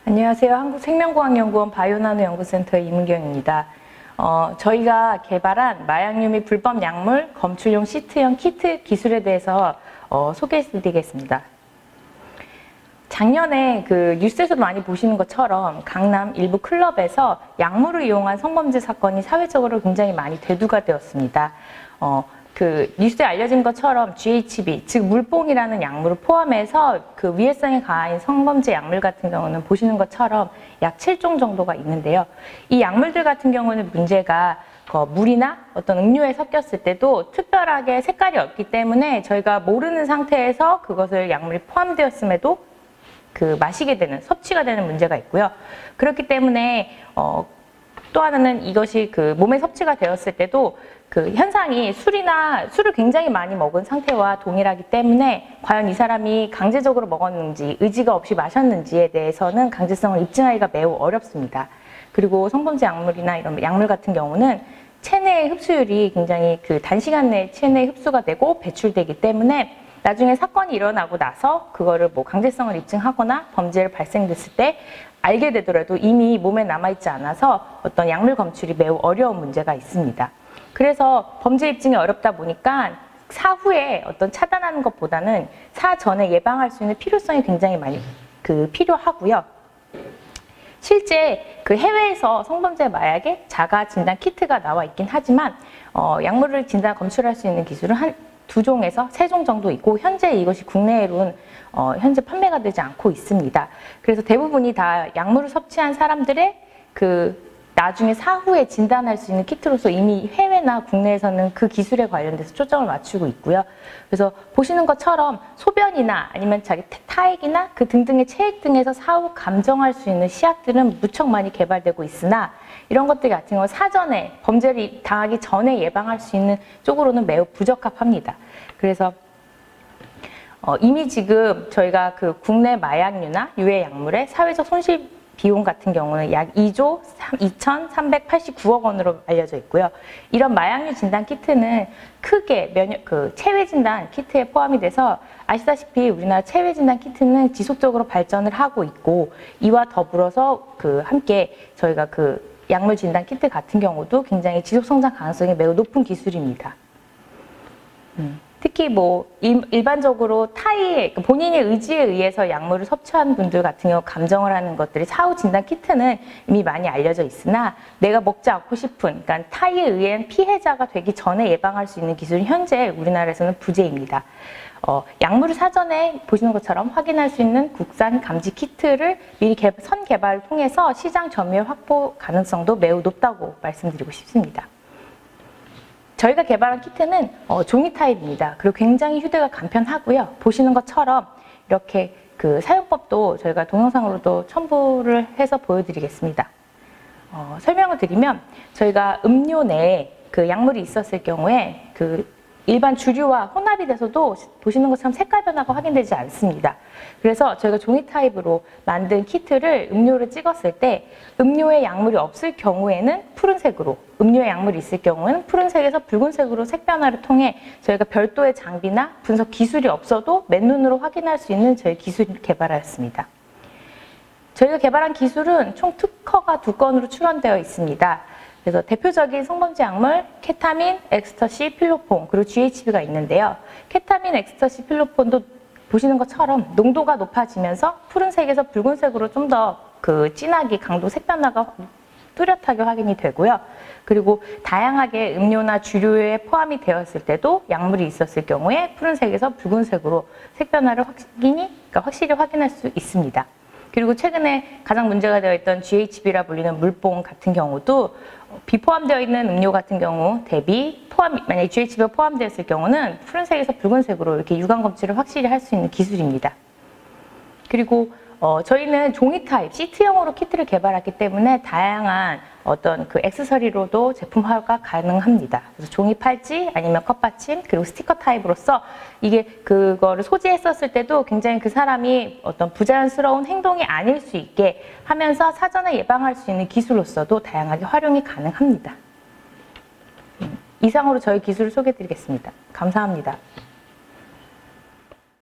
안녕하세요. 한국생명과학연구원 바이오나노연구센터의 이문경입니다. 저희가 개발한 마약류 및 불법 약물 검출용 시트형 키트 기술에 대해서 소개해드리겠습니다. 작년에 그 뉴스에서도 많이 보시는 것처럼 강남 일부 클럽에서 약물을 이용한 성범죄 사건이 사회적으로 굉장히 많이 대두가 되었습니다. 그 뉴스에 알려진 것처럼 GHB, 즉 물뽕이라는 약물을 포함해서 그 위해성이 강한 성범죄 약물 같은 경우는 보시는 것처럼 약 7종 정도가 있는데요. 이 약물들 같은 경우는 문제가 물이나 어떤 음료에 섞였을 때도 특별하게 색깔이 없기 때문에 저희가 모르는 상태에서 그것을 약물이 포함되었음에도 그 마시게 되는, 섭취가 되는 문제가 있고요. 그렇기 때문에 또 하나는 이것이 그 몸에 섭취가 되었을 때도 그 현상이 술을 굉장히 많이 먹은 상태와 동일하기 때문에 과연 이 사람이 강제적으로 먹었는지 의지가 없이 마셨는지에 대해서는 강제성을 입증하기가 매우 어렵습니다. 그리고 성범죄 약물이나 이런 약물 같은 경우는 체내의 흡수율이 굉장히 그 단시간 내에 체내에 흡수가 되고 배출되기 때문에 나중에 사건이 일어나고 나서 그거를 뭐 강제성을 입증하거나 범죄를 발생됐을 때 알게 되더라도 이미 몸에 남아있지 않아서 어떤 약물 검출이 매우 어려운 문제가 있습니다. 그래서 범죄 입증이 어렵다 보니까 사후에 어떤 차단하는 것보다는 사전에 예방할 수 있는 필요성이 굉장히 많이 필요하고요. 실제 그 해외에서 성범죄 마약의 자가 진단 키트가 나와 있긴 하지만 약물을 진단 검출할 수 있는 기술은 한 2종에서 3종 정도 있고 현재 이것이 국내에는 현재 판매가 되지 않고 있습니다. 그래서 대부분이 다 약물을 섭취한 사람들의 그 나중에 사후에 진단할 수 있는 키트로서 이미 해외나 국내에서는 그 기술에 관련돼서 초점을 맞추고 있고요. 그래서 보시는 것처럼 소변이나 아니면 자기 타액이나 그 등등의 체액 등에서 사후 감정할 수 있는 시약들은 무척 많이 개발되고 있으나 이런 것들 같은 경우 사전에 범죄를 당하기 전에 예방할 수 있는 쪽으로는 매우 부적합합니다. 그래서 이미 지금 저희가 그 국내 마약류나 유해 약물의 사회적 손실 비용 같은 경우는 약 2조 2,389억 원으로 알려져 있고요. 이런 마약류 진단 키트는 크게 체외 진단 키트에 포함이 돼서 아시다시피 우리나라 체외 진단 키트는 지속적으로 발전을 하고 있고 이와 더불어서 함께 저희가 그 약물 진단 키트 같은 경우도 굉장히 지속 성장 가능성이 매우 높은 기술입니다. 특히 뭐 일반적으로 본인의 의지에 의해서 약물을 섭취하는 분들 같은 경우 감정을 하는 것들이 사후 진단 키트는 이미 많이 알려져 있으나 내가 먹지 않고 싶은 그러니까 타의에 의한 피해자가 되기 전에 예방할 수 있는 기술은 현재 우리나라에서는 부재입니다. 약물을 사전에 보시는 것처럼 확인할 수 있는 국산 감지 키트를 미리 선개발을 통해서 시장 점유율 확보 가능성도 매우 높다고 말씀드리고 싶습니다. 저희가 개발한 키트는 종이 타입입니다. 그리고 굉장히 휴대가 간편하고요. 보시는 것처럼 이렇게 그 사용법도 저희가 동영상으로도 첨부를 해서 보여드리겠습니다. 설명을 드리면 저희가 음료 내에 그 약물이 있었을 경우에 그 일반 주류와 혼합이 돼서도 보시는 것처럼 색깔 변화가 확인되지 않습니다. 그래서 저희가 종이 타입으로 만든 키트를 음료를 찍었을 때 음료에 약물이 없을 경우에는 푸른색으로, 음료에 약물이 있을 경우에는 푸른색에서 붉은색으로 색 변화를 통해 저희가 별도의 장비나 분석 기술이 없어도 맨눈으로 확인할 수 있는 저희 기술을 개발하였습니다. 저희가 개발한 기술은 총 특허가 2건으로 출원되어 있습니다. 그래서 대표적인 성범죄 약물 케타민, 엑스터시, 필로폰 그리고 GHB가 있는데요. 케타민, 엑스터시, 필로폰도 보시는 것처럼 농도가 높아지면서 푸른색에서 붉은색으로 좀 더 그 진하게 강도 색 변화가 뚜렷하게 확인이 되고요. 그리고 다양하게 음료나 주류에 포함이 되었을 때도 약물이 있었을 경우에 푸른색에서 붉은색으로 색 변화를 확실히 확인할 수 있습니다. 그리고 최근에 가장 문제가 되어 있던 GHB라 불리는 물뽕 같은 경우도 비포함되어 있는 음료 같은 경우 대비 만약에 GHB가 포함되었을 경우는 푸른색에서 붉은색으로 이렇게 유관 검출을 확실히 할 수 있는 기술입니다. 그리고 저희는 종이 타입, 시트형으로 키트를 개발했기 때문에 다양한 어떤 그 액세서리로도 제품화가 가능합니다. 그래서 종이 팔찌 아니면 컵받침 그리고 스티커 타입으로서 이게 그거를 소지했었을 때도 굉장히 그 사람이 어떤 부자연스러운 행동이 아닐 수 있게 하면서 사전에 예방할 수 있는 기술로서도 다양하게 활용이 가능합니다. 이상으로 저희 기술을 소개해 드리겠습니다. 감사합니다.